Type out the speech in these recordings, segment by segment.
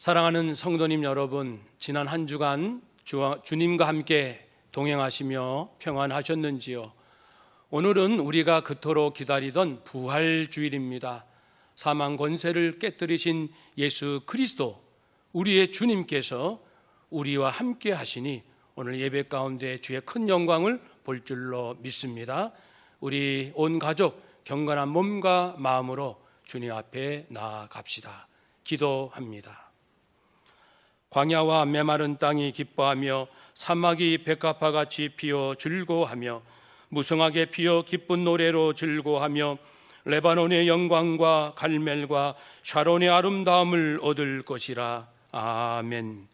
사랑하는 성도님 여러분, 지난 한 주간 주님과 함께 동행하시며 평안하셨는지요? 오늘은 우리가 그토록 기다리던 부활주일입니다. 사망 권세를 깨뜨리신 예수 그리스도, 우리의 주님께서 우리와 함께 하시니 오늘 예배 가운데 주의 큰 영광을 볼 줄로 믿습니다. 우리 온 가족 경건한 몸과 마음으로 주님 앞에 나아갑시다. 기도합니다. 광야와 메마른 땅이 기뻐하며 사막이 백합화같이 피어 즐거워하며 무성하게 피어 기쁜 노래로 즐거워하며 레바논의 영광과 갈멜과 샤론의 아름다움을 얻을 것이라. 아멘.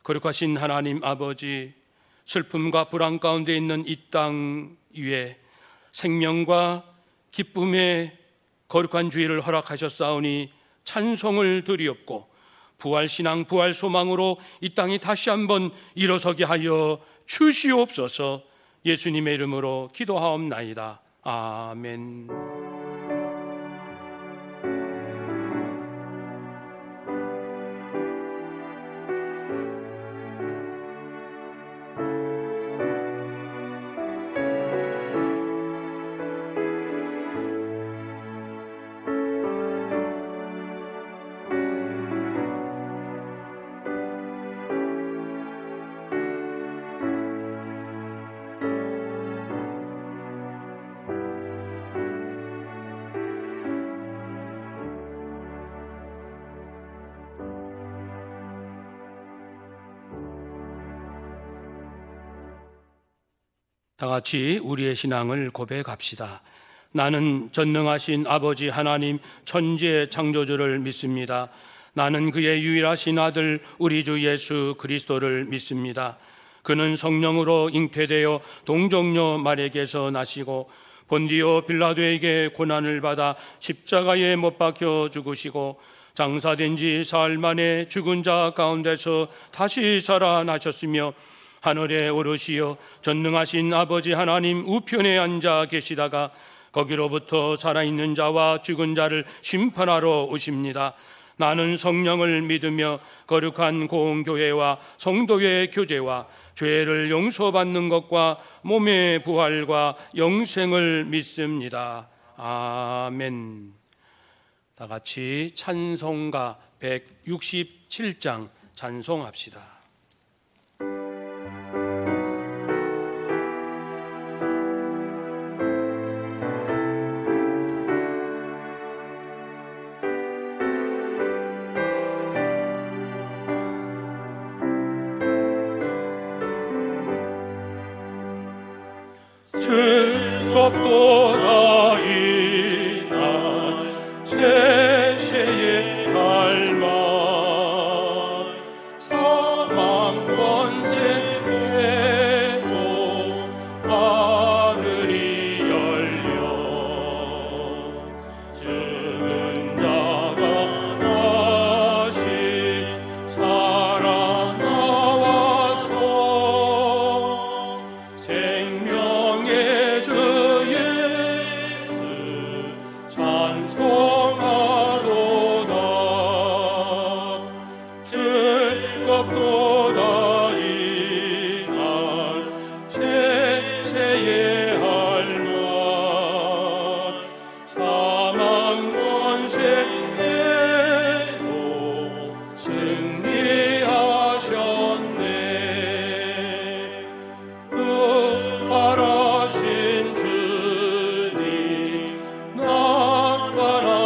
거룩하신 하나님 아버지, 슬픔과 불안 가운데 있는 이 땅 위에 생명과 기쁨의 거룩한 주일을 허락하셨사오니 찬송을 드리옵고 부활신앙 부활소망으로 이 땅이 다시 한번 일어서게 하여 주시옵소서. 예수님의 이름으로 기도하옵나이다. 아멘. 다 같이 우리의 신앙을 고백합시다. 나는 전능하신 아버지 하나님 천지의 창조주를 믿습니다. 나는 그의 유일하신 아들 우리 주 예수 그리스도를 믿습니다. 그는 성령으로 잉태되어 동정녀 마리아에게서 나시고 본디오 빌라도에게 고난을 받아 십자가에 못 박혀 죽으시고 장사된 지 사흘 만에 죽은 자 가운데서 다시 살아나셨으며 하늘에 오르시어 전능하신 아버지 하나님 우편에 앉아 계시다가 거기로부터 살아있는 자와 죽은 자를 심판하러 오십니다. 나는 성령을 믿으며 거룩한 공교회와 성도의 교제와 죄를 용서받는 것과 몸의 부활과 영생을 믿습니다. 아멘. 다 같이 찬송가 167장 찬송합시다. 즐겁도다 이날 세세의 갈망 사망 권세에도 하늘이 열려 죽은 자가 다시 살아나와서 생명의 주 예수 찬송하도다. 즐겁도다 이날 세세의 할망 사망 권세에도 승리하셨네. 부활하신 주님 나타나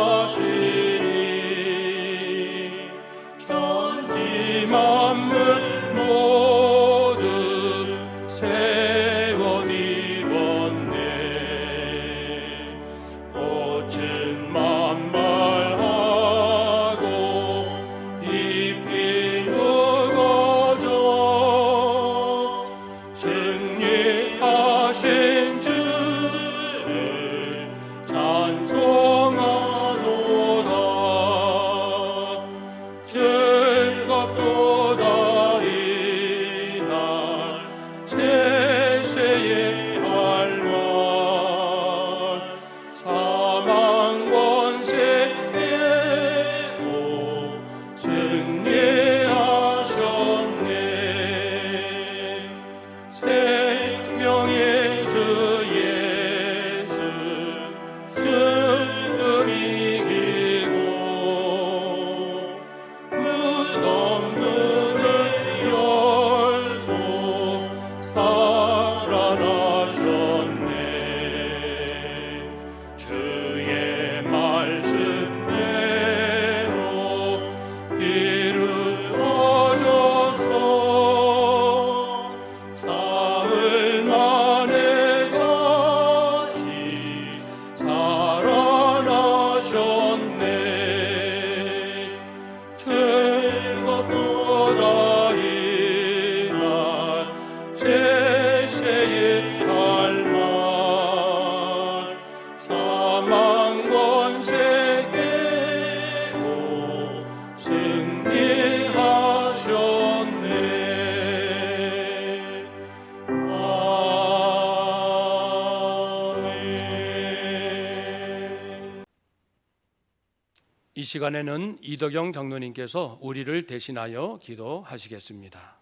이 시간에는 이덕영 장로님께서 우리를 대신하여 기도하시겠습니다.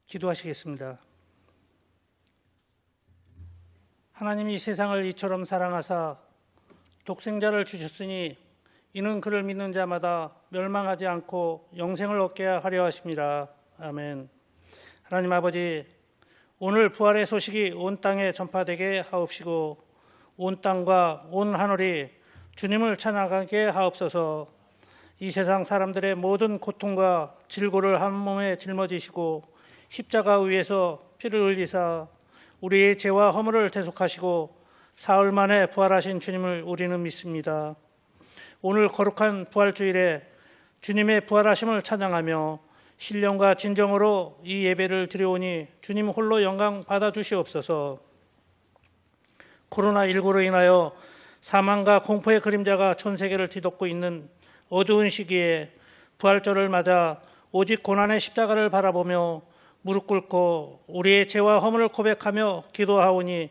기도하시겠습니다. 하나님이 세상을 이처럼 사랑하사 독생자를 주셨으니 이는 그를 믿는 자마다 멸망하지 않고 영생을 얻게 하려 하심이라. 아멘. 하나님 아버지, 오늘 부활의 소식이 온 땅에 전파되게 하옵시고 온 땅과 온 하늘이 주님을 찬양하게 하옵소서. 이 세상 사람들의 모든 고통과 질고를 한 몸에 짊어지시고 십자가 위에서 피를 흘리사 우리의 죄와 허물을 대속하시고 사흘 만에 부활하신 주님을 우리는 믿습니다. 오늘 거룩한 부활주일에 주님의 부활하심을 찬양하며 신령과 진정으로 이 예배를 드려오니 주님 홀로 영광 받아주시옵소서. 코로나19로 인하여 사망과 공포의 그림자가 전 세계를 뒤덮고 있는 어두운 시기에 부활절을 맞아 오직 고난의 십자가를 바라보며 무릎 꿇고 우리의 죄와 허물을 고백하며 기도하오니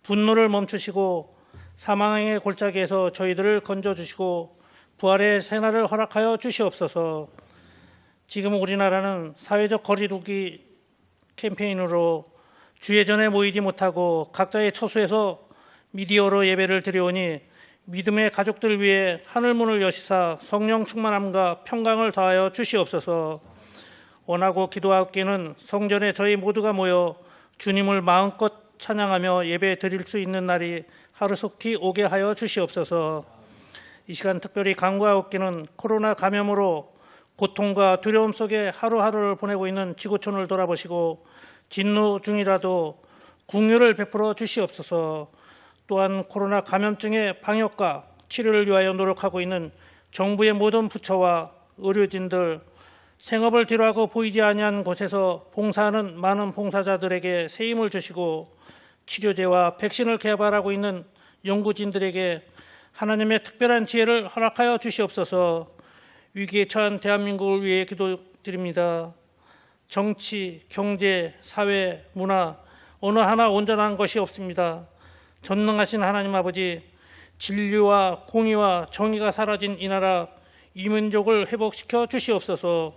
분노를 멈추시고 사망의 골짜기에서 저희들을 건져주시고 부활의 새날을 허락하여 주시옵소서. 지금 우리나라는 사회적 거리두기 캠페인으로 주예전에 모이지 못하고 각자의 처소에서 미디어로 예배를 드려오니 믿음의 가족들 위해 하늘문을 여시사 성령 충만함과 평강을 더하여 주시옵소서. 원하고 기도하옵기는 성전에 저희 모두가 모여 주님을 마음껏 찬양하며 예배 드릴 수 있는 날이 하루속히 오게 하여 주시옵소서. 이 시간 특별히 간구하옵기는 코로나 감염으로 고통과 두려움 속에 하루하루를 보내고 있는 지구촌을 돌아보시고 진노 중이라도 긍휼을 베풀어 주시옵소서. 또한 코로나 감염증의 방역과 치료를 위하여 노력하고 있는 정부의 모든 부처와 의료진들, 생업을 뒤로하고 보이지 아니한 곳에서 봉사하는 많은 봉사자들에게 새 힘을 주시고 치료제와 백신을 개발하고 있는 연구진들에게 하나님의 특별한 지혜를 허락하여 주시옵소서. 위기에 처한 대한민국을 위해 기도드립니다. 정치, 경제, 사회, 문화 어느 하나 온전한 것이 없습니다. 전능하신 하나님 아버지, 진리와 공의와 정의가 사라진 이 나라 이 민족을 회복시켜 주시옵소서.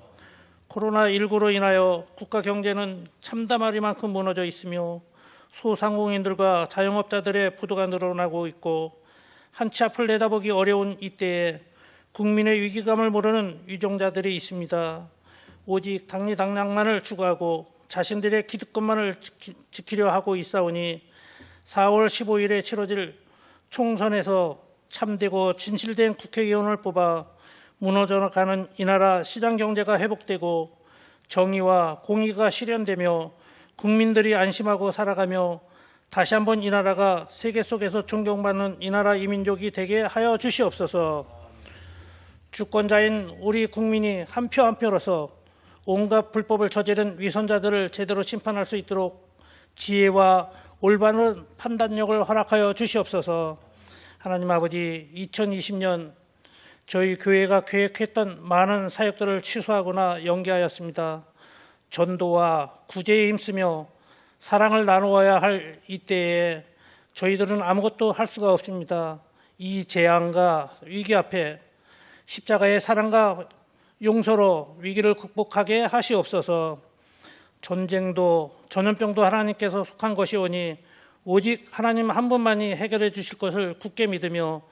코로나19로 인하여 국가 경제는 참담하리만큼 무너져 있으며 소상공인들과 자영업자들의 부도가 늘어나고 있고 한치 앞을 내다보기 어려운 이때에 국민의 위기감을 모르는 위종자들이 있습니다. 오직 당리당략만을 추구하고 자신들의 기득권만을 지키려 하고 있사오니 4월 15일에 치러질 총선에서 참되고 진실된 국회의원을 뽑아 무너져가는 이 나라 시장 경제가 회복되고 정의와 공의가 실현되며 국민들이 안심하고 살아가며 다시 한번 이 나라가 세계 속에서 존경받는 이 나라 이민족이 되게 하여 주시옵소서. 주권자인 우리 국민이 한 표 한 표로서 온갖 불법을 저지른 위선자들을 제대로 심판할 수 있도록 지혜와 올바른 판단력을 허락하여 주시옵소서. 하나님 아버지, 2020년 저희 교회가 계획했던 많은 사역들을 취소하거나 연기하였습니다. 전도와 구제에 힘쓰며 사랑을 나누어야 할 이때에 저희들은 아무것도 할 수가 없습니다. 이 재앙과 위기 앞에 십자가의 사랑과 용서로 위기를 극복하게 하시옵소서. 전쟁도 전염병도 하나님께서 속한 것이오니 오직 하나님 한 분만이 해결해 주실 것을 굳게 믿으며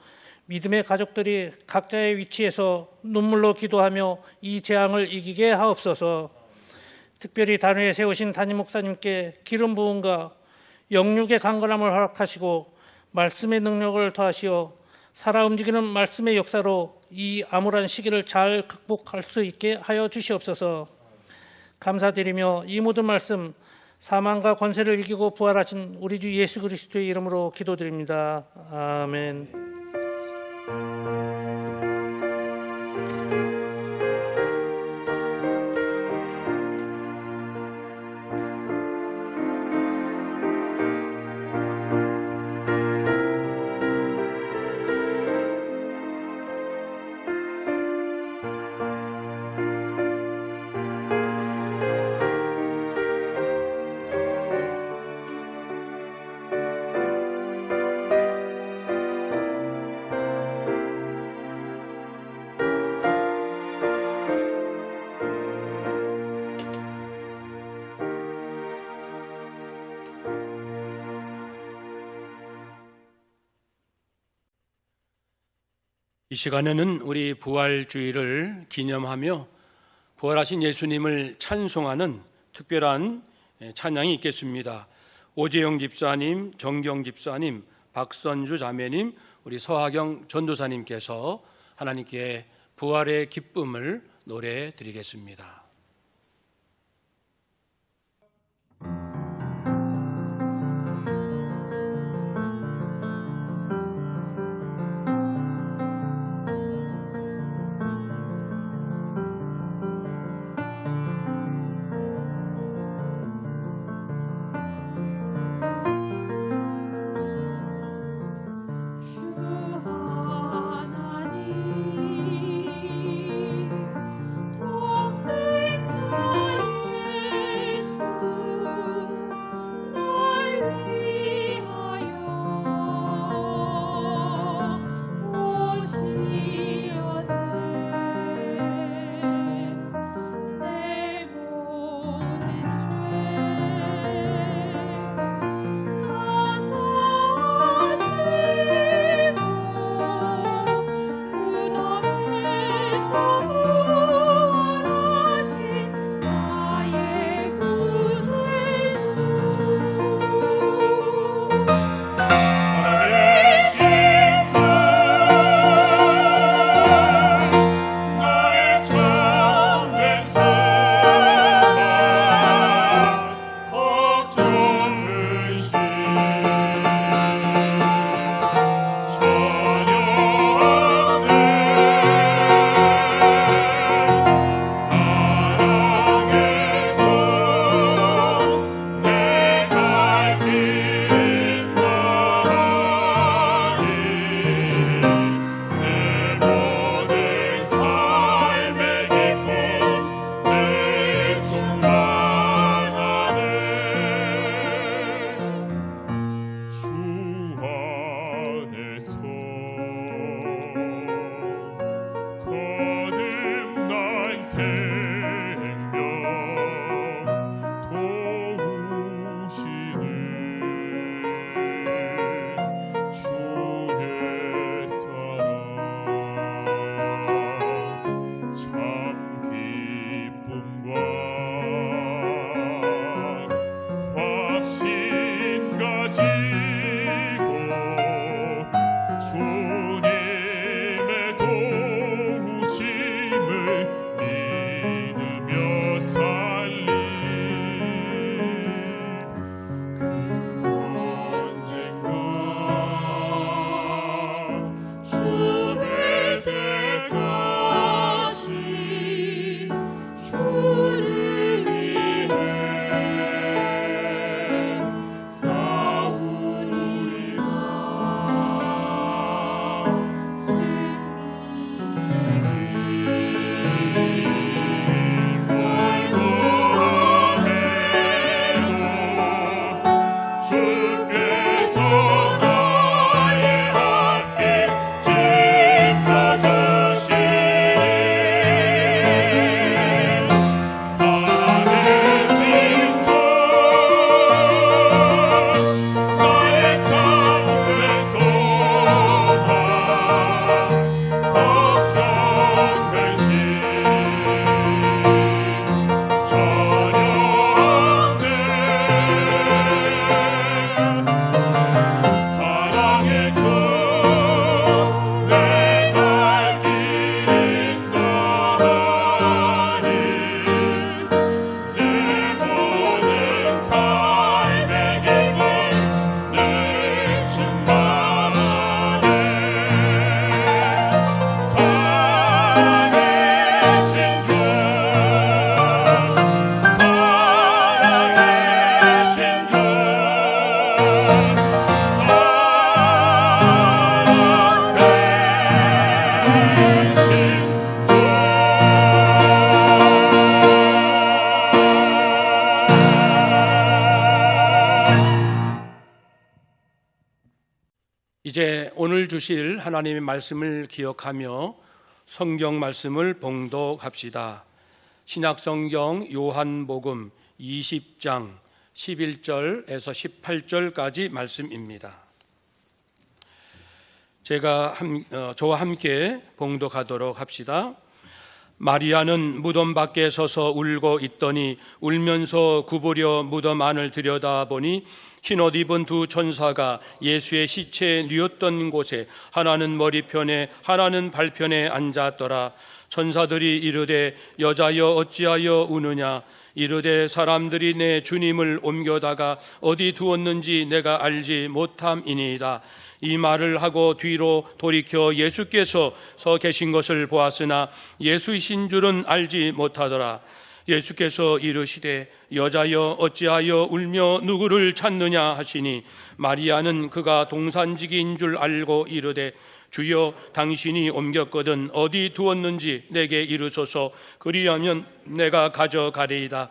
믿음의 가족들이 각자의 위치에서 눈물로 기도하며 이 재앙을 이기게 하옵소서. 특별히 단위에 세우신 담임 목사님께 기름 부음과 영육의 강건함을 허락하시고 말씀의 능력을 더하시어 살아 움직이는 말씀의 역사로 이 암울한 시기를 잘 극복할 수 있게 하여 주시옵소서. 감사드리며 이 모든 말씀 사망과 권세를 이기고 부활하신 우리 주 예수 그리스도의 이름으로 기도드립니다. 아멘. 시간에는 우리 부활주의를 기념하며 부활하신 예수님을 찬송하는 특별한 찬양이 있겠습니다. 오재영 집사님, 정경 집사님, 박선주 자매님, 우리 서하경 전도사님께서 하나님께 부활의 기쁨을 노래해 드리겠습니다. 이제 오늘 주실 하나님의 말씀을 기억하며 성경 말씀을 봉독합시다. 신약성경 요한복음 20장 11절에서 18절까지 말씀입니다. 저와 함께 봉독하도록 합시다. 마리아는 무덤 밖에 서서 울고 있더니 울면서 구부려 무덤 안을 들여다보니 흰옷 입은 두 천사가 예수의 시체에 뉘었던 곳에 하나는 머리편에 하나는 발편에 앉았더라. 천사들이 이르되 여자여 어찌하여 우느냐. 이르되 사람들이 내 주님을 옮겨다가 어디 두었는지 내가 알지 못함이니이다. 이 말을 하고 뒤로 돌이켜 예수께서 서 계신 것을 보았으나 예수이신 줄은 알지 못하더라. 예수께서 이르시되 여자여 어찌하여 울며 누구를 찾느냐 하시니 마리아는 그가 동산지기인 줄 알고 이르되 주여 당신이 옮겼거든 어디 두었는지 내게 이르소서. 그리하면 내가 가져가리이다.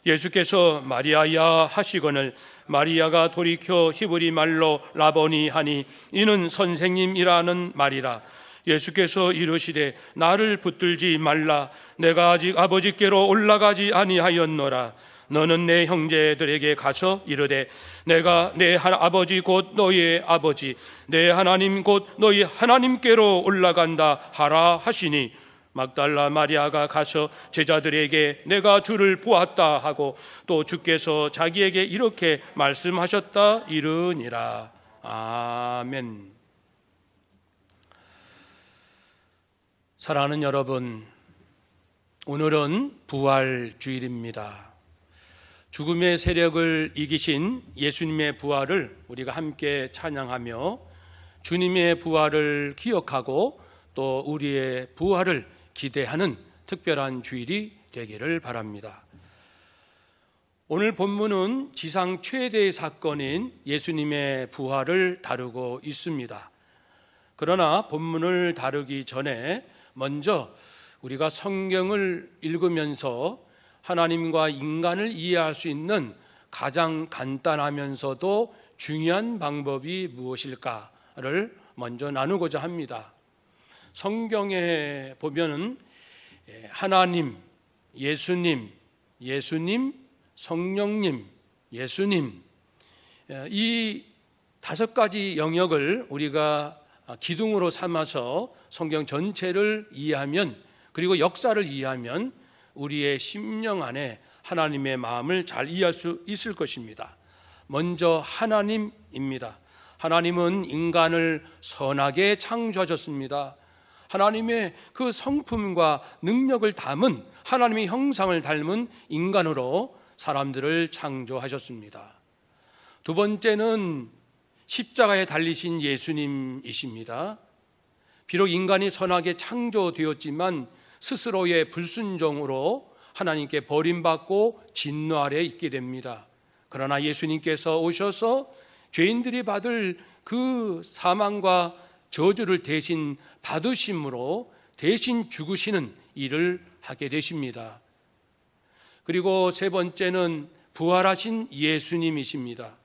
예수께서 마리아야 하시거늘 마리아가 돌이켜 히브리 말로 라보니 하니 이는 선생님이라는 말이라. 예수께서 이르시되 나를 붙들지 말라. 내가 아직 아버지께로 올라가지 아니하였노라. 너는 내 형제들에게 가서 이르되 내가 내 아버지 곧 너희의 아버지 내 하나님 곧 너희 하나님께로 올라간다 하라 하시니 막달라 마리아가 가서 제자들에게 내가 주를 보았다 하고 또 주께서 자기에게 이렇게 말씀하셨다 이르니라. 아멘. 사랑하는 여러분, 오늘은 부활주일입니다. 죽음의 세력을 이기신 예수님의 부활을 우리가 함께 찬양하며 주님의 부활을 기억하고 또 우리의 부활을 기대하는 특별한 주일이 되기를 바랍니다. 오늘 본문은 지상 최대의 사건인 예수님의 부활을 다루고 있습니다. 그러나 본문을 다루기 전에 먼저 우리가 성경을 읽으면서 하나님과 인간을 이해할 수 있는 가장 간단하면서도 중요한 방법이 무엇일까를 먼저 나누고자 합니다. 성경에 보면은 하나님, 예수님, 성령님, 예수님 이 5가지 영역을 우리가 기둥으로 삼아서 성경 전체를 이해하면 그리고 역사를 이해하면 우리의 심령 안에 하나님의 마음을 잘 이해할 수 있을 것입니다. 먼저 하나님입니다. 하나님은 인간을 선하게 창조하셨습니다. 하나님의 그 성품과 능력을 담은 하나님의 형상을 닮은 인간으로 사람들을 창조하셨습니다. 두 번째는 십자가에 달리신 예수님이십니다. 비록 인간이 선하게 창조되었지만 스스로의 불순종으로 하나님께 버림받고 진노 아래에 있게 됩니다. 그러나 예수님께서 오셔서 죄인들이 받을 그 사망과 저주를 대신 받으심으로 대신 죽으시는 일을 하게 되십니다. 그리고 세 번째는 부활하신 예수님이십니다.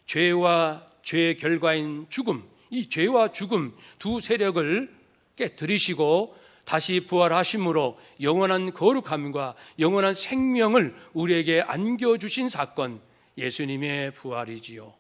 죄와 죄의 결과인 죽음, 이 죄와 죽음 두 세력을 깨뜨리시고 다시 부활하심으로 영원한 거룩함과 영원한 생명을 우리에게 안겨주신 사건, 예수님의 부활이지요.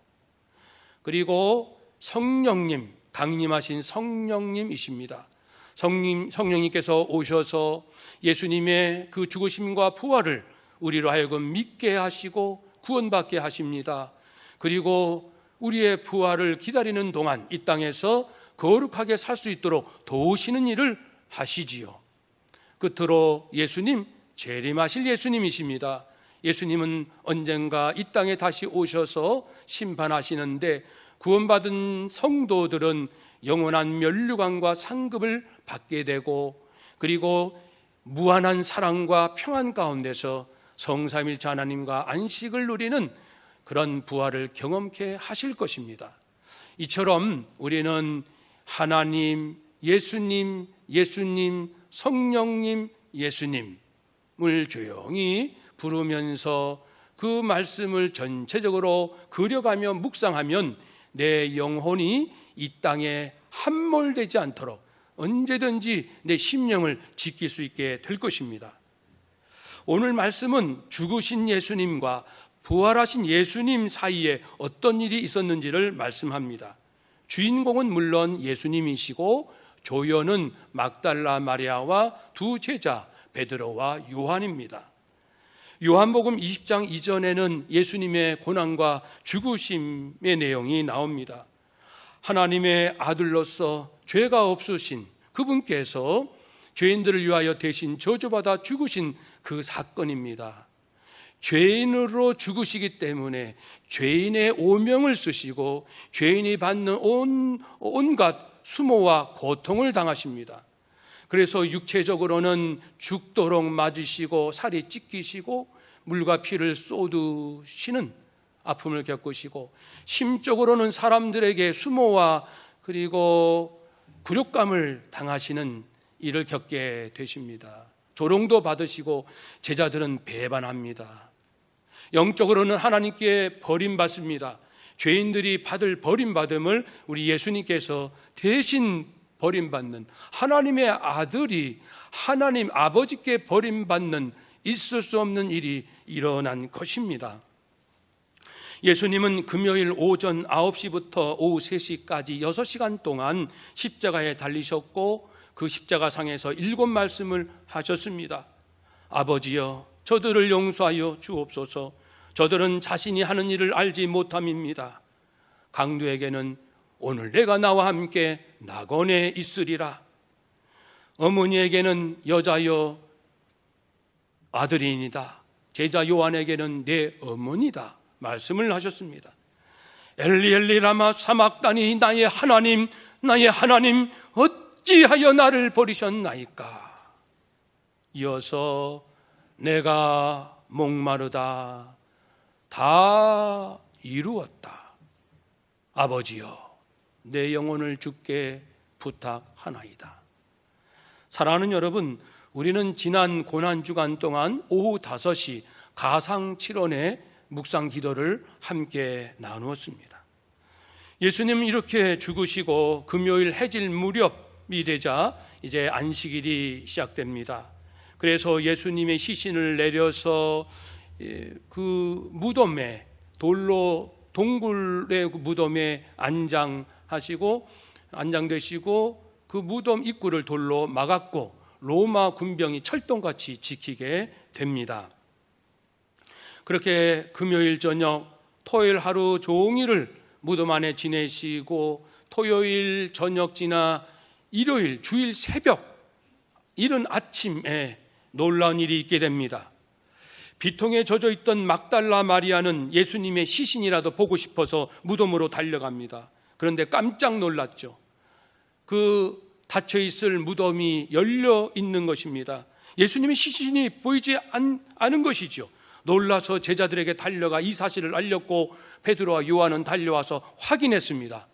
그리고 성령님, 강림하신 성령님이십니다. 성령님께서 오셔서 예수님의 그 죽으심과 부활을 우리로 하여금 믿게 하시고 구원받게 하십니다. 그리고 우리의 부활을 기다리는 동안 이 땅에서 거룩하게 살 수 있도록 도우시는 일을 하시지요. 끝으로 예수님, 재림하실 예수님이십니다. 예수님은 언젠가 이 땅에 다시 오셔서 심판하시는데 구원받은 성도들은 영원한 면류관과 상급을 받게 되고 그리고 무한한 사랑과 평안 가운데서 성삼일체 하나님과 안식을 누리는 그런 부활을 경험케 하실 것입니다. 이처럼 우리는 하나님, 예수님, 성령님, 예수님을 조용히 부르면서 그 말씀을 전체적으로 그려가며 묵상하면 내 영혼이 이 땅에 함몰되지 않도록 언제든지 내 심령을 지킬 수 있게 될 것입니다. 오늘 말씀은 죽으신 예수님과 부활하신 예수님 사이에 어떤 일이 있었는지를 말씀합니다. 주인공은 물론 예수님이시고 조연은 막달라 마리아와 두 제자 베드로와 요한입니다. 요한복음 20장 이전에는 예수님의 고난과 죽으심의 내용이 나옵니다. 하나님의 아들로서 죄가 없으신 그분께서 죄인들을 위하여 대신 저주받아 죽으신 그 사건입니다. 죄인으로 죽으시기 때문에 죄인의 오명을 쓰시고 죄인이 받는 온갖 수모와 고통을 당하십니다. 그래서 육체적으로는 죽도록 맞으시고 살이 찢기시고 물과 피를 쏟으시는 아픔을 겪으시고, 심적으로는 사람들에게 수모와 그리고 굴욕감을 당하시는 일을 겪게 되십니다. 조롱도 받으시고 제자들은 배반합니다. 영적으로는 하나님께 버림받습니다. 죄인들이 받을 버림받음을 우리 예수님께서 대신 버림받는, 하나님의 아들이 하나님 아버지께 버림받는 있을 수 없는 일이 일어난 것입니다. 예수님은 금요일 오전 9시부터 오후 3시까지 6시간 동안 십자가에 달리셨고 그 십자가상에서 7말씀을 하셨습니다. 아버지여, 저들을 용서하여 주옵소서. 저들은 자신이 하는 일을 알지 못함입니다. 강도에게는 오늘 내가 나와 함께 낙원에 있으리라. 어머니에게는 여자여 아들이니다. 제자 요한에게는 내 어머니다. 말씀을 하셨습니다. 엘리 엘리 라마 사막다니, 나의 하나님 어찌하여 나를 버리셨나이까. 이어서 내가 목마르다 다 이루었다. 아버지여, 내 영혼을 주께 부탁하나이다. 사랑하는 여러분, 우리는 지난 고난주간 동안 오후 5시 가상칠언의 묵상 기도를 함께 나누었습니다. 예수님은 이렇게 죽으시고 금요일 해질 무렵이 되자 이제 안식일이 시작됩니다. 그래서 예수님의 시신을 내려서 그 무덤에, 동굴의 무덤에 안장되시고 그 무덤 입구를 돌로 막았고 로마 군병이 철동같이 지키게 됩니다. 그렇게 금요일 저녁, 토요일 하루 종일을 무덤 안에 지내시고 토요일 저녁 지나 일요일 주일 새벽 이른 아침에 놀라운 일이 있게 됩니다. 비통에 젖어 있던 막달라 마리아는 예수님의 시신이라도 보고 싶어서 무덤으로 달려갑니다. 그런데 깜짝 놀랐죠. 그 닫혀 있을 무덤이 열려 있는 것입니다. 예수님의 시신이 보이지 않은 것이죠. 놀라서 제자들에게 달려가 이 사실을 알렸고 베드로와 요한은 달려와서 확인했습니다.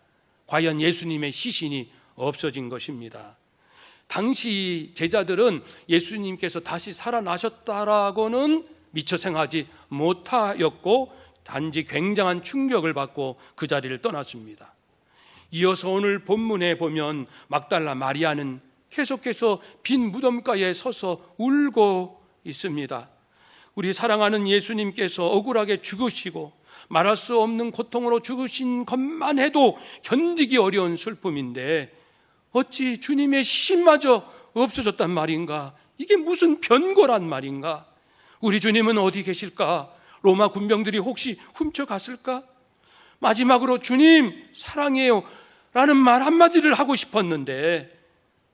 과연 예수님의 시신이 없어진 것입니다. 당시 제자들은 예수님께서 다시 살아나셨다라고는 미처 생각하지 못하였고 단지 굉장한 충격을 받고 그 자리를 떠났습니다. 이어서 오늘 본문에 보면 막달라 마리아는 계속해서 빈 무덤가에 서서 울고 있습니다. 우리 사랑하는 예수님께서 억울하게 죽으시고 말할 수 없는 고통으로 죽으신 것만 해도 견디기 어려운 슬픔인데 어찌 주님의 시신마저 없어졌단 말인가? 이게 무슨 변고란 말인가? 우리 주님은 어디 계실까? 로마 군병들이 혹시 훔쳐갔을까? 마지막으로 주님 사랑해요 라는 말 한마디를 하고 싶었는데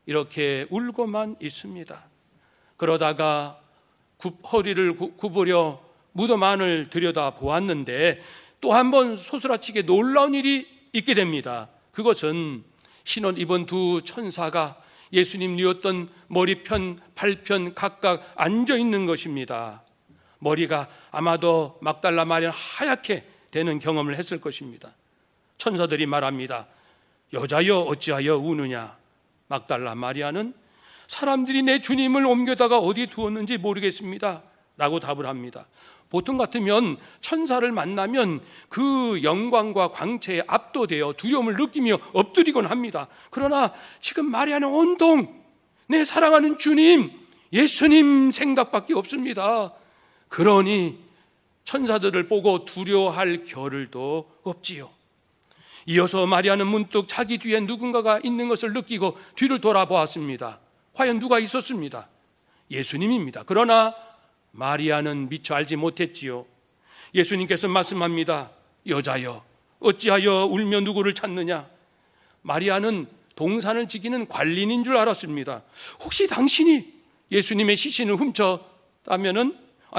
이렇게 울고만 있습니다. 그러다가 허리를 굽으려 무덤 안을 들여다 보았는데 또 한 번 소스라치게 놀라운 일이 있게 됩니다. 그것은 흰옷 입은 두 천사가 예수님 누웠던 머리편, 발편 각각 앉아 있는 것입니다. 머리가 아마도 막달라 마리아는 하얗게 되는 경험을 했을 것입니다. 천사들이 말합니다. 여자여 어찌하여 우느냐? 막달라 마리아는 사람들이 내 주님을 옮겨다가 어디 두었는지 모르겠습니다 라고 답을 합니다. 보통 같으면 천사를 만나면 그 영광과 광채에 압도되어 두려움을 느끼며 엎드리곤 합니다. 그러나 지금 마리아는 온통 내 사랑하는 주님, 예수님 생각밖에 없습니다. 그러니 천사들을 보고 두려워할 겨를도 없지요. 이어서 마리아는 문득 자기 뒤에 누군가가 있는 것을 느끼고 뒤를 돌아보았습니다. 과연 누가 있었습니다. 예수님입니다. 그러나 마리아는 미처 알지 못했지요. 예수님께서 말씀합니다. 여자여, 어찌하여 울며 누구를 찾느냐? 마리아는 동산을 지키는 관리인인 줄 알았습니다. 혹시 당신이 예수님의 시신을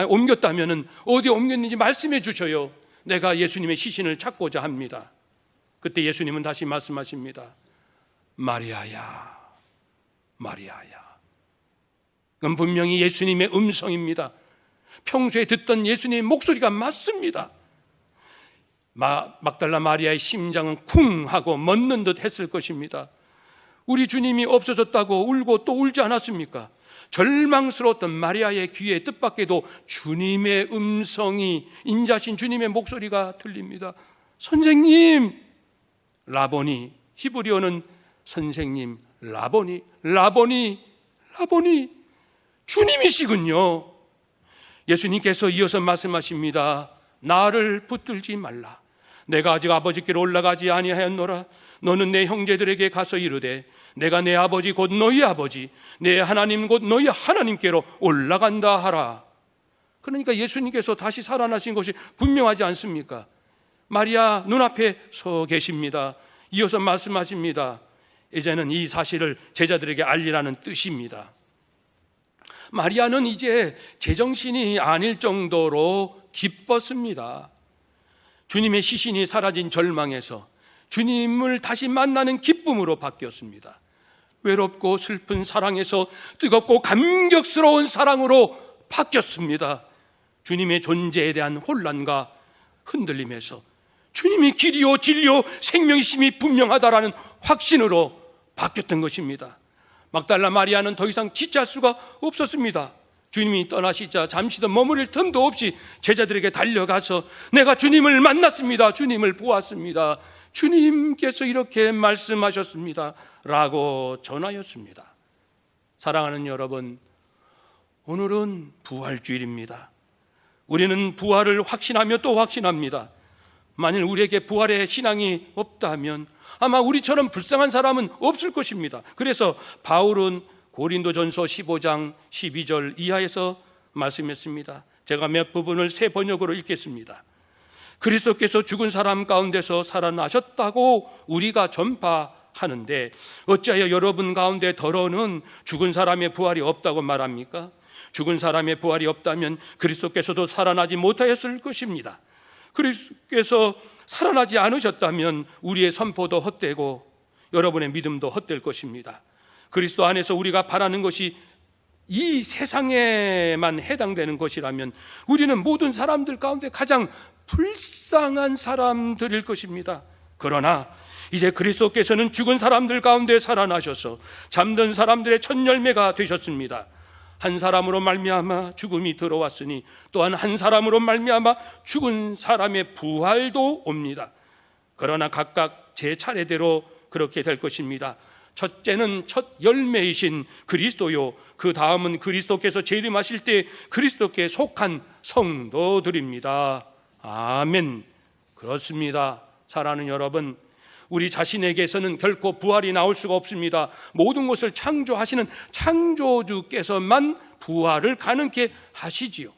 옮겼다면은 어디에 옮겼는지 말씀해 주셔요. 내가 예수님의 시신을 찾고자 합니다. 그때 예수님은 다시 말씀하십니다. 마리아야, 마리아야. 그건 분명히 예수님의 음성입니다. 평소에 듣던 예수님의 목소리가 맞습니다. 막달라 마리아의 심장은 쿵 하고 멎는 듯 했을 것입니다. 우리 주님이 없어졌다고 울고 또 울지 않았습니까? 절망스러웠던 마리아의 귀에 뜻밖에도 주님의 음성이, 인자신 주님의 목소리가 들립니다. 선생님, 라보니, 히브리어는 선생님, 라보니, 라보니, 라보니, 주님이시군요. 예수님께서 이어서 말씀하십니다. 나를 붙들지 말라. 내가 아직 아버지께로 올라가지 아니하였노라. 너는 내 형제들에게 가서 이르되 내가 내 아버지 곧 너희 아버지, 내 하나님 곧 너희 하나님께로 올라간다 하라. 그러니까 예수님께서 다시 살아나신 것이 분명하지 않습니까? 마리아 눈앞에 서 계십니다. 이어서 말씀하십니다. 이제는 이 사실을 제자들에게 알리라는 뜻입니다. 마리아는 이제 제정신이 아닐 정도로 기뻤습니다. 주님의 시신이 사라진 절망에서 주님을 다시 만나는 기쁨으로 바뀌었습니다. 외롭고 슬픈 사랑에서 뜨겁고 감격스러운 사랑으로 바뀌었습니다. 주님의 존재에 대한 혼란과 흔들림에서 주님이 길이요 진리요 생명이심이 분명하다라는 확신으로 바뀌었던 것입니다. 막달라 마리아는 더 이상 지체할 수가 없었습니다. 주님이 떠나시자 잠시 더 머무를 틈도 없이 제자들에게 달려가서 내가 주님을 만났습니다. 주님을 보았습니다. 주님께서 이렇게 말씀하셨습니다. 라고 전하였습니다. 사랑하는 여러분, 오늘은 부활주일입니다. 우리는 부활을 확신하며 또 확신합니다. 만일 우리에게 부활의 신앙이 없다면 아마 우리처럼 불쌍한 사람은 없을 것입니다. 그래서 바울은 고린도전서 15장 12절 이하에서 말씀했습니다. 제가 몇 부분을 새 번역으로 읽겠습니다. 그리스도께서 죽은 사람 가운데서 살아나셨다고 우리가 전파하는데 어찌하여 여러분 가운데 더러는 죽은 사람의 부활이 없다고 말합니까? 죽은 사람의 부활이 없다면 그리스도께서도 살아나지 못하였을 것입니다. 그리스도께서 살아나지 않으셨다면 우리의 선포도 헛되고 여러분의 믿음도 헛될 것입니다. 그리스도 안에서 우리가 바라는 것이 이 세상에만 해당되는 것이라면 우리는 모든 사람들 가운데 가장 불쌍한 사람들일 것입니다. 그러나 이제 그리스도께서는 죽은 사람들 가운데 살아나셔서 잠든 사람들의 첫 열매가 되셨습니다. 한 사람으로 말미암아 죽음이 들어왔으니 또한 한 사람으로 말미암아 죽은 사람의 부활도 옵니다. 그러나 각각 제 차례대로 그렇게 될 것입니다. 첫째는 첫 열매이신 그리스도요, 그 다음은 그리스도께서 재림하실 때 그리스도께 속한 성도들입니다. 아멘. 그렇습니다. 사랑하는 여러분, 우리 자신에게서는 결코 부활이 나올 수가 없습니다. 모든 것을 창조하시는 창조주께서만 부활을 가능케 하시지요.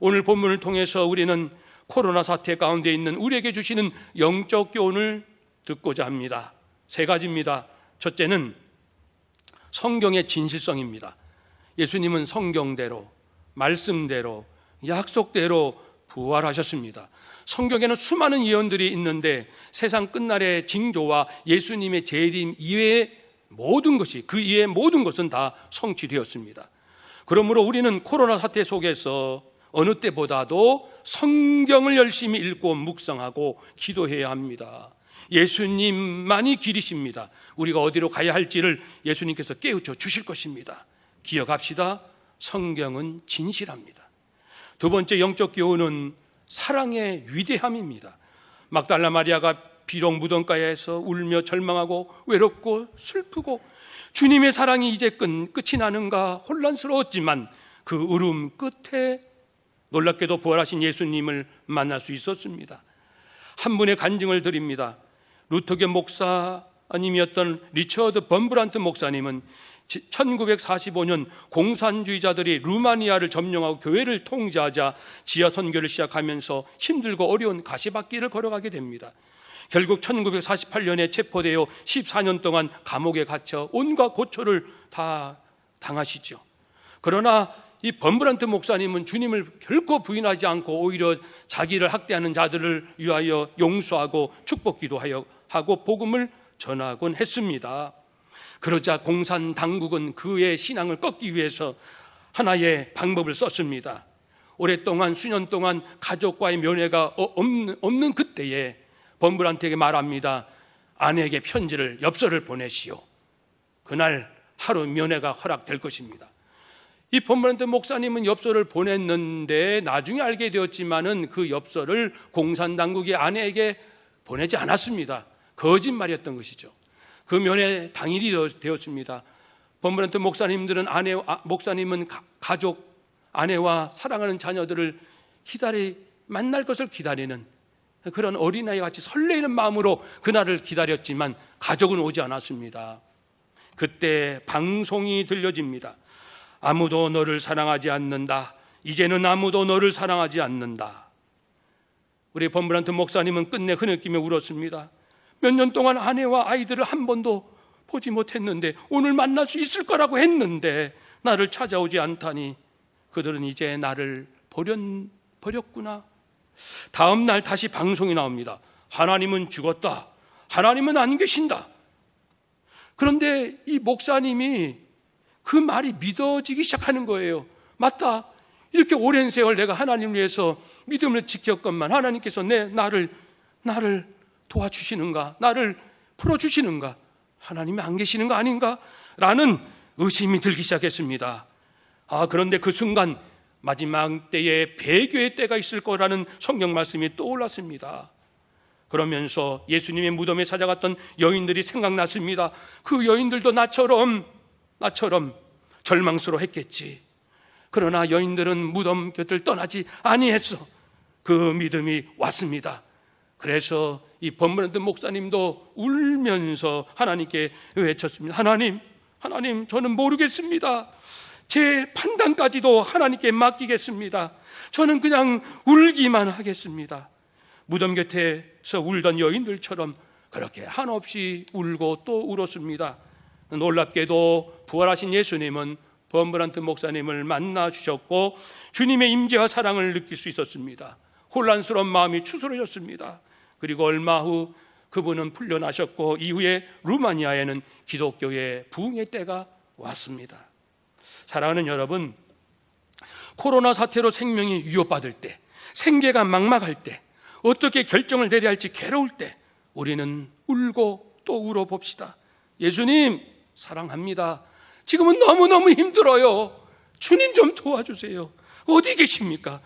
오늘 본문을 통해서 우리는 코로나 사태 가운데 있는 우리에게 주시는 영적 교훈을 듣고자 합니다. 세 가지입니다. 첫째는 성경의 진실성입니다. 예수님은 성경대로, 말씀대로, 약속대로 부활하셨습니다. 성경에는 수많은 예언들이 있는데 세상 끝날의 징조와 예수님의 재림 이외의 모든 것이, 그 이외의 모든 것은 다 성취되었습니다. 그러므로 우리는 코로나 사태 속에서 어느 때보다도 성경을 열심히 읽고 묵상하고 기도해야 합니다. 예수님만이 길이십니다. 우리가 어디로 가야 할지를 예수님께서 깨우쳐 주실 것입니다. 기억합시다. 성경은 진실합니다. 두 번째 영적 교훈은 사랑의 위대함입니다. 막달라 마리아가 비록 무덤가에서 울며 절망하고 외롭고 슬프고 주님의 사랑이 이제 끝이 나는가 혼란스러웠지만 그 울음 끝에 놀랍게도 부활하신 예수님을 만날 수 있었습니다. 한 분의 간증을 드립니다. 루터계 목사님이었던 리처드 범브란트 목사님은 1945년 공산주의자들이 루마니아를 점령하고 교회를 통제하자 지하 선교를 시작하면서 힘들고 어려운 가시밭길을 걸어가게 됩니다. 결국 1948년에 체포되어 14년 동안 감옥에 갇혀 온갖 고초를 다 당하시죠. 그러나 이 범브란트 목사님은 주님을 결코 부인하지 않고 오히려 자기를 학대하는 자들을 위하여 용서하고 축복기도 하고 복음을 전하곤 했습니다. 그러자 공산 당국은 그의 신앙을 꺾기 위해서 하나의 방법을 썼습니다. 오랫동안 수년 동안 가족과의 면회가 없는 그때에 범브란트에게 말합니다. 아내에게 편지를, 엽서를 보내시오. 그날 하루 면회가 허락될 것입니다. 이 범브란트 목사님은 엽서를 보냈는데 나중에 알게 되었지만은 그 엽서를 공산당국이 아내에게 보내지 않았습니다. 거짓말이었던 것이죠. 그 면회 당일이 되었습니다. 범브란트 목사님은 가족, 아내와 사랑하는 자녀들을 만날 것을 기다리는 그런 어린아이 같이 설레이는 마음으로 그날을 기다렸지만 가족은 오지 않았습니다. 그때 방송이 들려집니다. 아무도 너를 사랑하지 않는다. 이제는 아무도 너를 사랑하지 않는다. 우리 범브란트 목사님은 끝내 흐느끼며 울었습니다. 몇 년 동안 아내와 아이들을 한 번도 보지 못했는데, 오늘 만날 수 있을 거라고 했는데 나를 찾아오지 않다니 그들은 이제 나를 버렸구나. 다음 날 다시 방송이 나옵니다. 하나님은 죽었다. 하나님은 안 계신다. 그런데 이 목사님이 그 말이 믿어지기 시작하는 거예요. 맞다. 이렇게 오랜 세월 내가 하나님을 위해서 믿음을 지켰건만 하나님께서 나를 도와주시는가? 나를 풀어주시는가? 하나님이 안 계시는 거 아닌가? 라는 의심이 들기 시작했습니다. 그런데 그 순간 마지막 때에 배교의 때가 있을 거라는 성경 말씀이 떠올랐습니다. 그러면서 예수님의 무덤에 찾아갔던 여인들이 생각났습니다. 그 여인들도 나처럼 절망스러워했겠지. 그러나 여인들은 무덤 곁을 떠나지 아니했어. 그 믿음이 왔습니다. 그래서 이 범브란트 목사님도 울면서 하나님께 외쳤습니다. 하나님, 저는 모르겠습니다. 제 판단까지도 하나님께 맡기겠습니다. 저는 그냥 울기만 하겠습니다. 무덤 곁에서 울던 여인들처럼 그렇게 한없이 울고 또 울었습니다. 놀랍게도 부활하신 예수님은 범브란트 목사님을 만나 주셨고 주님의 임재와 사랑을 느낄 수 있었습니다. 혼란스러운 마음이 추스러졌습니다. 그리고 얼마 후 그분은 풀려나셨고 이후에 루마니아에는 기독교의 부흥의 때가 왔습니다. 사랑하는 여러분, 코로나 사태로 생명이 위협받을 때, 생계가 막막할 때, 어떻게 결정을 내려야 할지 괴로울 때 우리는 울고 또 울어봅시다. 예수님 사랑합니다. 지금은 너무너무 힘들어요. 주님 좀 도와주세요. 어디 계십니까?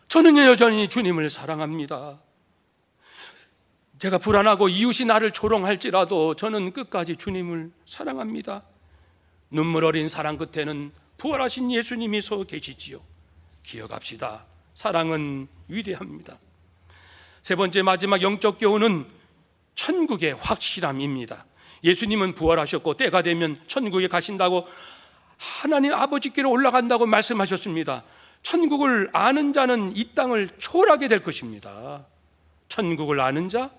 저는 여전히 주님을 사랑합니다. 제가 불안하고 이웃이 나를 조롱할지라도 저는 끝까지 주님을 사랑합니다. 눈물 어린 사랑 끝에는 부활하신 예수님이 서 계시지요. 기억합시다. 사랑은 위대합니다. 세 번째 마지막 영적 교훈은 천국의 확실함입니다. 예수님은 부활하셨고 때가 되면 천국에 가신다고 하나님 아버지께로 올라간다고 말씀하셨습니다. 천국을 아는 자는 이 땅을 초월하게 될 것입니다. 천국을 아는 자?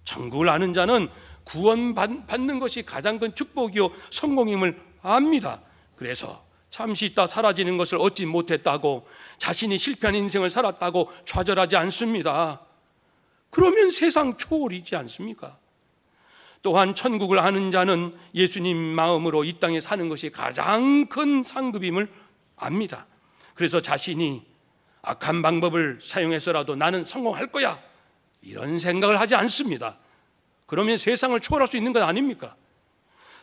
천국을 아는 자는 구원받는 것이 가장 큰 축복이요 성공임을 압니다. 그래서 잠시 있다 사라지는 것을 얻지 못했다고 자신이 실패한 인생을 살았다고 좌절하지 않습니다. 그러면 세상 초월이지 않습니까? 또한 천국을 아는 자는 예수님 마음으로 이 땅에 사는 것이 가장 큰 상급임을 압니다. 그래서 자신이 악한 방법을 사용해서라도 나는 성공할 거야 이런 생각을 하지 않습니다. 그러면 세상을 초월할 수 있는 건 아닙니까?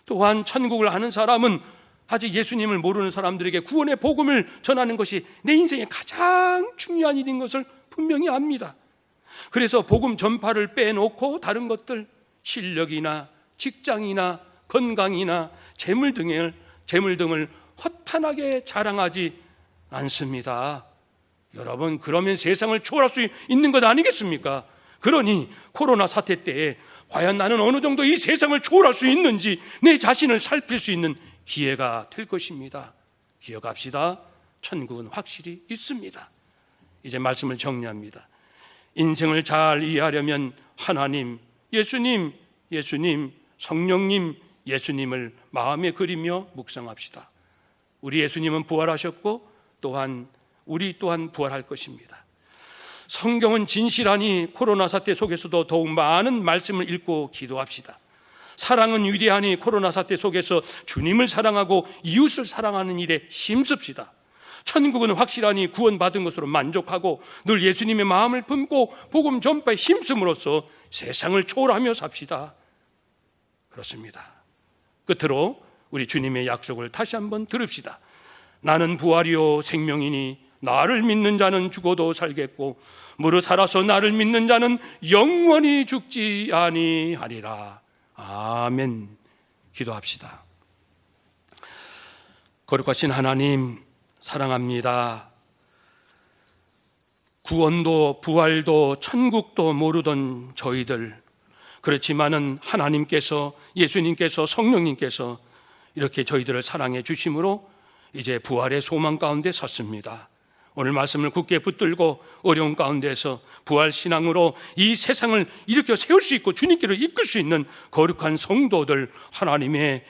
또한 천국을 아는 사람은 아직 예수님을 모르는 사람들에게 구원의 복음을 전하는 것이 내 인생의 가장 중요한 일인 것을 분명히 압니다. 그래서 복음 전파를 빼놓고 다른 것들, 실력이나 직장이나 건강이나 재물 등을 허탄하게 자랑하지 않습니다. 여러분, 그러면 세상을 초월할 수 있는 것 아니겠습니까? 그러니 코로나 사태 때에 과연 나는 어느 정도 이 세상을 초월할 수 있는지 내 자신을 살필 수 있는 기회가 될 것입니다. 기억합시다. 천국은 확실히 있습니다. 이제 말씀을 정리합니다. 인생을 잘 이해하려면 하나님, 예수님, 성령님, 예수님을 마음에 그리며 묵상합시다. 우리 예수님은 부활하셨고 또한 우리 또한 부활할 것입니다. 성경은 진실하니 코로나 사태 속에서도 더욱 많은 말씀을 읽고 기도합시다. 사랑은 위대하니 코로나 사태 속에서 주님을 사랑하고 이웃을 사랑하는 일에 힘씁시다. 천국은 확실하니 구원받은 것으로 만족하고 늘 예수님의 마음을 품고 복음 전파에 힘씀으로써 세상을 초월하며 삽시다. 그렇습니다. 끝으로 우리 주님의 약속을 다시 한번 들읍시다. 나는 부활이요 생명이니 나를 믿는 자는 죽어도 살겠고 무릇 살아서 나를 믿는 자는 영원히 죽지 아니하리라. 아멘. 기도합시다. 거룩하신 하나님, 사랑합니다. 구원도 부활도 천국도 모르던 저희들, 그렇지만은 하나님께서, 예수님께서, 성령님께서 이렇게 저희들을 사랑해 주심으로 이제 부활의 소망 가운데 섰습니다. 오늘 말씀을 굳게 붙들고 어려운 가운데서 부활 신앙으로 이 세상을 일으켜 세울 수 있고 주님께로 이끌 수 있는 거룩한 성도들, 하나님의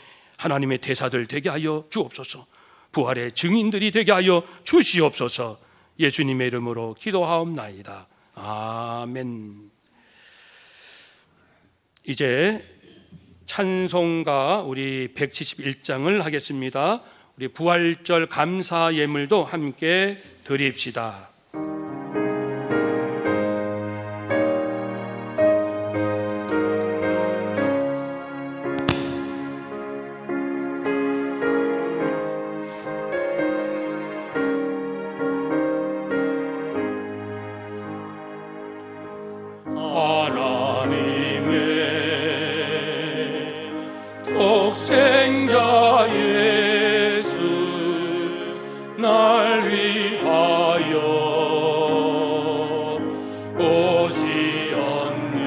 대사들 되게 하여 주옵소서. 부활의 증인들이 되게 하여 주시옵소서. 예수님의 이름으로 기도하옵나이다. 아멘. 이제 찬송가 우리 171장을 하겠습니다. 우리 부활절 감사 예물도 함께 드립시다. 하나님의 독생자 예수 날 위하여 오시었네.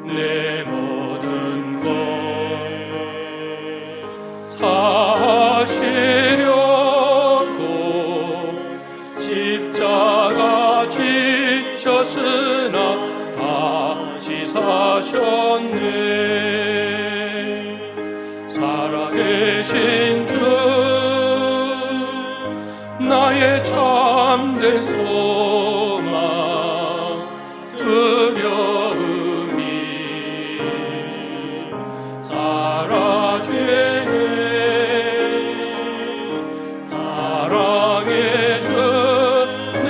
내 모든 것 사시려고 십자가 지셨으나 다시 사셨네. 살아계신 주 나의 참된 소망 두려움이 사라지네. 사랑의 주 내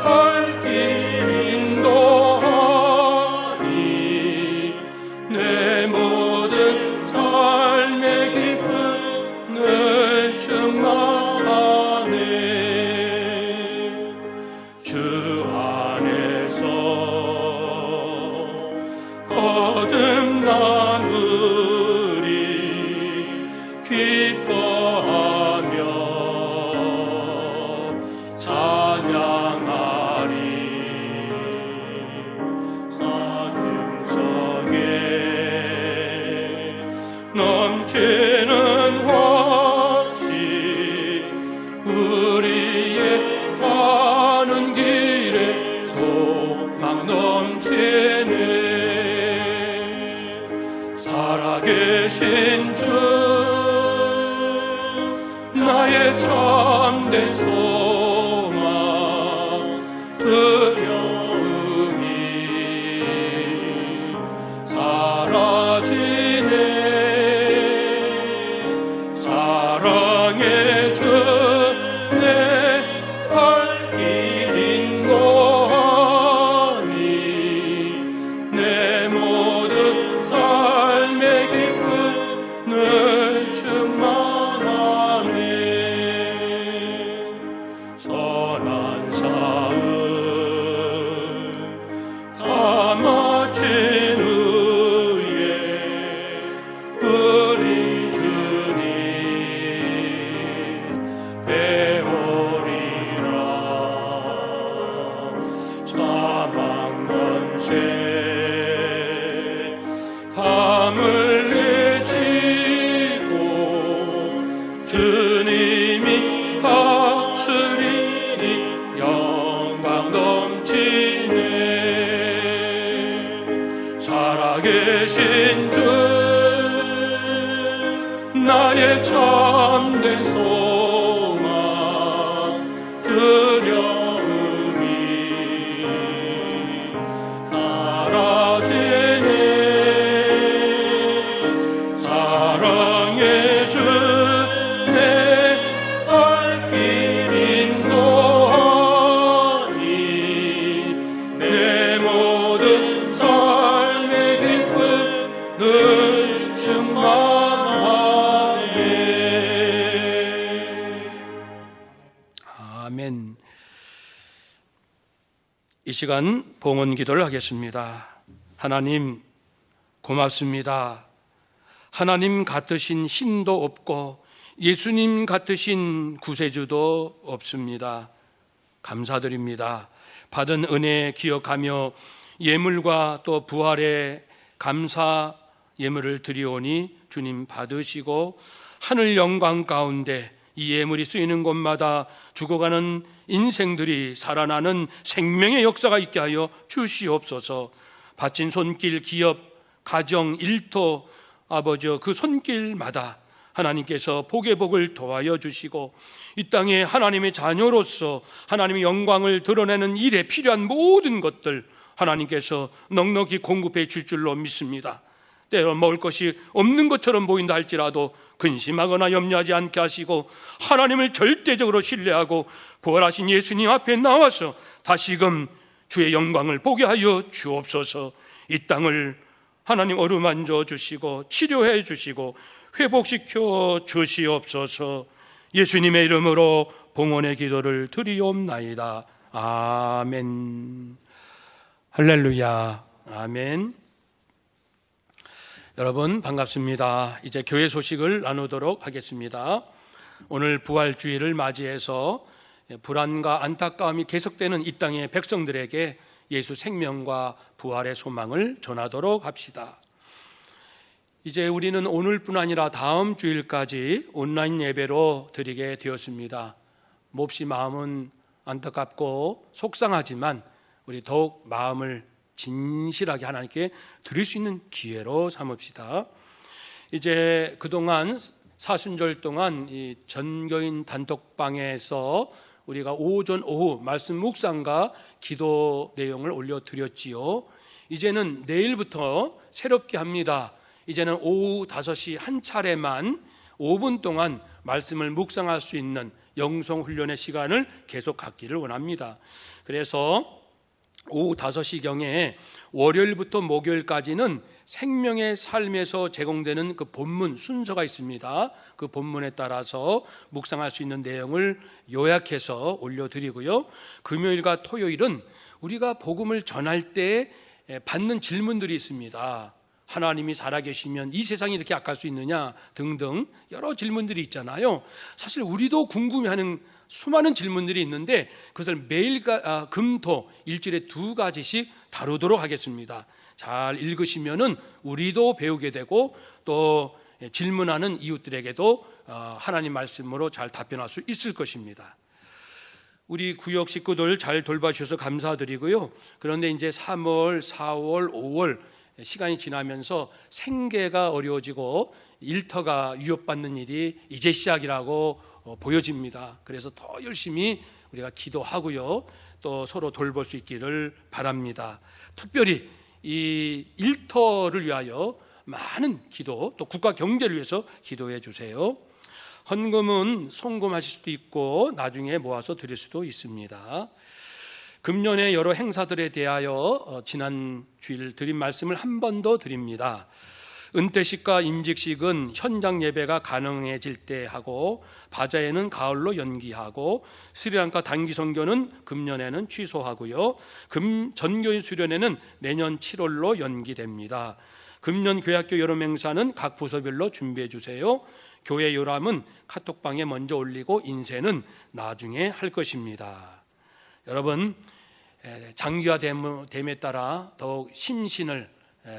갈 길 인도하니 내 모든 삶의 기쁨 늘 충만하네. 주 안에서 거듭난 우리 기뻐하며 찬양하리. 사슴성에 넘치는 확신 우리의 가는 길에 소망 넘치네. 살아계신 주 나의 참된 소망 두려움이 사라지네. 사랑의 주 내 갈 길 인도하니 내 모든 삶의 기쁨 늘 충만하네. 내 참된 소망 두려움이 사라지네. 사랑의 주 내 발길 인도하니 내 모든 삶의 기쁨 늘 충만하네. 아멘. 이 시간 봉헌 기도를 하겠습니다. 하나님 고맙습니다. 하나님 같으신 신도 없고 예수님 같으신 구세주도 없습니다. 감사드립니다. 받은 은혜 기억하며 예물과 또 부활의 감사 예물을 드리오니 주님 받으시고 하늘 영광 가운데 이 예물이 쓰이는 곳마다 죽어가는 인생들이 살아나는 생명의 역사가 있게 하여 주시옵소서. 바친 손길, 기업, 가정, 일터, 아버지 그 손길마다 하나님께서 복의 복을 더하여 주시고 이 땅에 하나님의 자녀로서 하나님의 영광을 드러내는 일에 필요한 모든 것들 하나님께서 넉넉히 공급해 줄 줄로 믿습니다. 때로 먹을 것이 없는 것처럼 보인다 할지라도 근심하거나 염려하지 않게 하시고 하나님을 절대적으로 신뢰하고 부활하신 예수님 앞에 나와서 다시금 주의 영광을 보게 하여 주옵소서. 이 땅을 하나님 어루만져 주시고 치료해 주시고 회복시켜 주시옵소서. 예수님의 이름으로 봉헌의 기도를 드리옵나이다. 아멘. 할렐루야. 아멘. 여러분 반갑습니다. 이제 교회 소식을 나누도록 하겠습니다. 오늘 부활주의를 맞이해서 불안과 안타까움이 계속되는 이 땅의 백성들에게 예수 생명과 부활의 소망을 전하도록 합시다. 이제 우리는 오늘뿐 아니라 다음 주일까지 온라인 예배로 드리게 되었습니다. 몹시 마음은 안타깝고 속상하지만 우리 더욱 마음을 진실하게 하나님께 드릴 수 있는 기회로 삼읍시다. 이제 그동안 사순절 동안 이 전교인 단톡방에서 우리가 오전 오후 말씀 묵상과 기도 내용을 올려드렸지요. 이제는 내일부터 새롭게 합니다. 이제는 오후 5시 한 차례만 5분 동안 말씀을 묵상할 수 있는 영성훈련의 시간을 계속 갖기를 원합니다. 그래서 오후 5시경에 월요일부터 목요일까지는 생명의 삶에서 제공되는 그 본문 순서가 있습니다. 그 본문에 따라서 묵상할 수 있는 내용을 요약해서 올려드리고요. 금요일과 토요일은 우리가 복음을 전할 때 받는 질문들이 있습니다. 하나님이 살아계시면 이 세상이 이렇게 악할 수 있느냐 등등 여러 질문들이 있잖아요. 사실 우리도 궁금해하는 수많은 질문들이 있는데 그것을 매일 금토 일주일에 2가지씩 다루도록 하겠습니다. 잘 읽으시면은 우리도 배우게 되고 또 질문하는 이웃들에게도 하나님 말씀으로 잘 답변할 수 있을 것입니다. 우리 구역 식구들 잘 돌봐주셔서 감사드리고요. 그런데 이제 3월, 4월, 5월 시간이 지나면서 생계가 어려워지고 일터가 위협받는 일이 이제 시작이라고 보여집니다. 그래서 더 열심히 우리가 기도하고요. 또 서로 돌볼 수 있기를 바랍니다. 특별히 이 일터를 위하여 많은 기도, 또 국가 경제를 위해서 기도해 주세요. 헌금은 송금하실 수도 있고 나중에 모아서 드릴 수도 있습니다. 금년의 여러 행사들에 대하여 지난 주일 드린 말씀을 한 번 더 드립니다. 은퇴식과 임직식은 현장 예배가 가능해질 때 하고 바자회는 가을로 연기하고 스리랑카 단기 선교는 금년에는 취소하고요. 전교인 수련회는 내년 7월로 연기됩니다. 금년 교회학교 여름 행사는 각 부서별로 준비해 주세요. 교회 요람은 카톡방에 먼저 올리고 인쇄는 나중에 할 것입니다. 여러분 장기화됨에 따라 더욱 심신을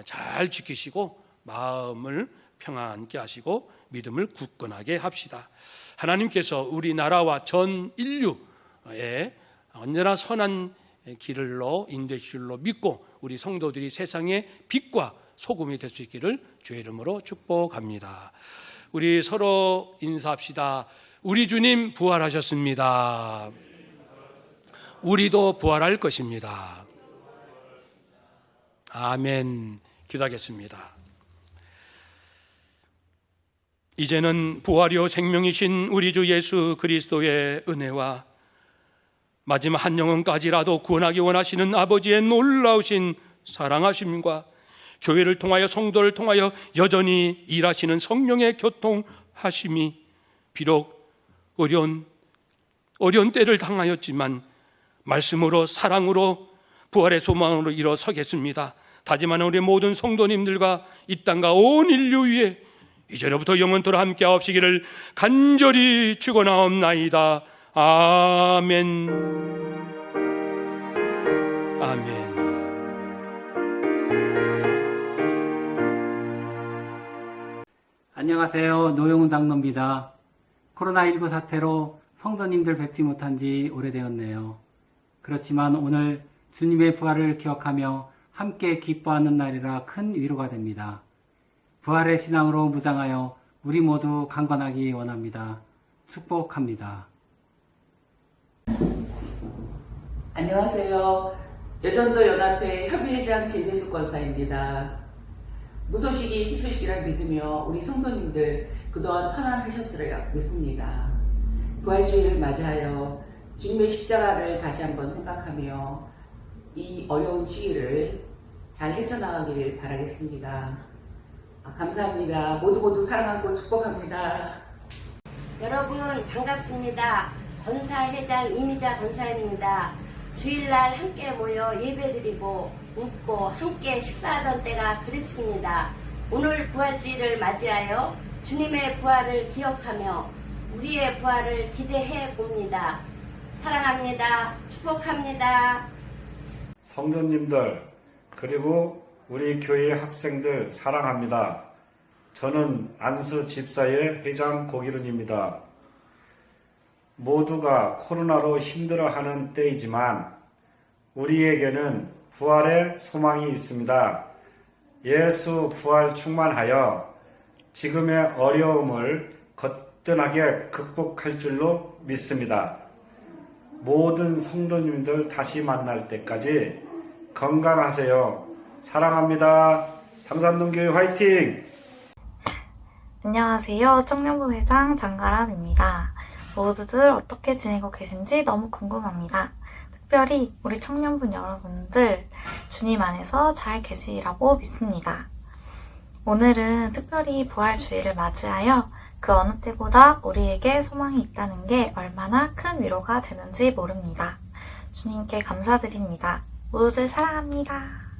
잘 지키시고 마음을 평안케 하시고 믿음을 굳건하게 합시다. 하나님께서 우리나라와 전 인류에 언제나 선한 길로 인도해 주실 줄로 믿고 우리 성도들이 세상의 빛과 소금이 될 수 있기를 주의 이름으로 축복합니다. 우리 서로 인사합시다. 우리 주님 부활하셨습니다. 우리도 부활할 것입니다. 아멘. 기도하겠습니다. 이제는 부활이요 생명이신 우리 주 예수 그리스도의 은혜와 마지막 한 영혼까지라도 구원하기 원하시는 아버지의 놀라우신 사랑하심과 교회를 통하여 성도를 통하여 여전히 일하시는 성령의 교통하심이 비록 어려운 때를 당하였지만 말씀으로 사랑으로 부활의 소망으로 일어서겠습니다. 다짐하는 우리 모든 성도님들과 이 땅과 온 인류 위에 이제로부터 영원토록 함께하옵시기를 간절히 축원하옵나이다. 아멘. 아멘. 안녕하세요. 노영훈 장로입니다. 코로나19 사태로 성도님들 뵙지 못한 지 오래되었네요. 그렇지만 오늘 주님의 부활을 기억하며 함께 기뻐하는 날이라 큰 위로가 됩니다. 부활의 신앙으로 무장하여 우리 모두 강건하기 원합니다. 축복합니다. 안녕하세요. 여전도 연합회 협의회장 진재숙 권사입니다. 무소식이 희소식이라 믿으며 우리 성도님들 그동안 편안하셨으리라 믿습니다. 부활주의를 맞이하여 주님의 십자가를 다시 한번 생각하며 이 어려운 시기를 잘 헤쳐나가길 바라겠습니다. 감사합니다. 모두 사랑하고 축복합니다. 여러분 반갑습니다. 권사회장 이미자 권사입니다. 주일날 함께 모여 예배드리고 웃고 함께 식사하던 때가 그립습니다. 오늘 부활주의를 맞이하여 주님의 부활을 기억하며 우리의 부활을 기대해 봅니다. 사랑합니다. 축복합니다. 성도님들 그리고 우리 교회 학생들 사랑합니다. 저는 안수 집사의 회장 고기른입니다. 모두가 코로나로 힘들어하는 때이지만 우리에게는 부활의 소망이 있습니다. 예수 부활 충만하여 지금의 어려움을 거뜬하게 극복할 줄로 믿습니다. 모든 성도님들 다시 만날 때까지 건강하세요. 사랑합니다. 당산동교회 화이팅! 안녕하세요. 청년부 회장 장가람입니다. 모두들 어떻게 지내고 계신지 너무 궁금합니다. 특별히 우리 청년분 여러분들 주님 안에서 잘 계시리라고 믿습니다. 오늘은 특별히 부활주의를 맞이하여 그 어느 때보다 우리에게 소망이 있다는 게 얼마나 큰 위로가 되는지 모릅니다. 주님께 감사드립니다. 모두들 사랑합니다.